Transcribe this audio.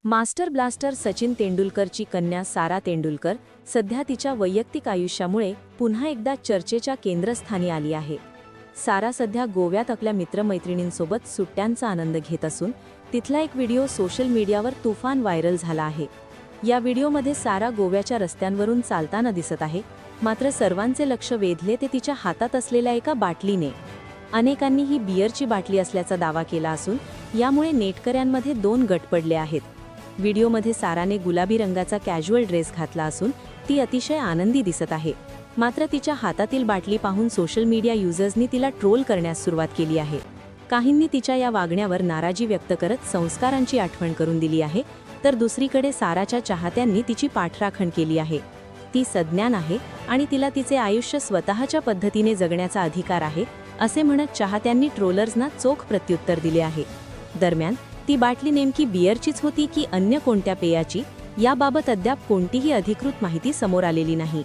Master blaster Sachin तेंडुलकरची कन्या सारा तेंडुलकर सध्या तिच्या वैयक्तिक आयुष्यामुळे पुन्हा एकदा चर्चेच्या केंद्रस्थानी आली आहे. सारा सध्या गोव्यात आपल्या मित्रमैत्रिणींसोबत सुट्ट्यांचा आनंद घेत असून तिथला एक व्हिडिओ सोशल मीडियावर तुफान व्हायरल झाला आहे. या व्हिडिओमध्ये सारा गोव्याच्या रस्त्यांवरून चालताना दिसत आहे, मात्र सर्वांचे लक्ष वेधले ते तिच्या हातात असलेल्या एका बाटलीने. अनेकांनी ही बिअरची बाटली असल्याचा दावा केला असून यामुळे नेटकऱ्यांमध्ये दोन गट पडले आहेत. व्हिडिओमध्ये साराने गुलाबी रंगाचा कॅज्युअल ड्रेस घातला असून ती अतिशय आनंदी दिसत आहे. मात्र तिच्या हातातील बाटली पाहून सोशल मीडिया युजर्सनी तिला ट्रोल करण्यास सुरुवात केली आहे. काहींनी तिच्या या वागण्यावर नाराजी व्यक्त करत संस्कारांची आठवण करून दिली आहे, तर दुसरीकडे साराच्या चाहत्यांनी तिची पाठराखण केली आहे. ती सज्ञान आहे आणि तिला तिचे आयुष्य स्वतःच्या पद्धतीने जगण्याचा अधिकार आहे, असे म्हणत चाहत्यांनी ट्रोलर्सना चोख प्रत्युत्तर दिले आहे. दरम्यान ती बाटली नेमकी बिअरचीच होती की अन्य कोणत्या पेयाची, याबाबत अद्याप कोणतीही अधिकृत माहिती समोर आलेली नाही.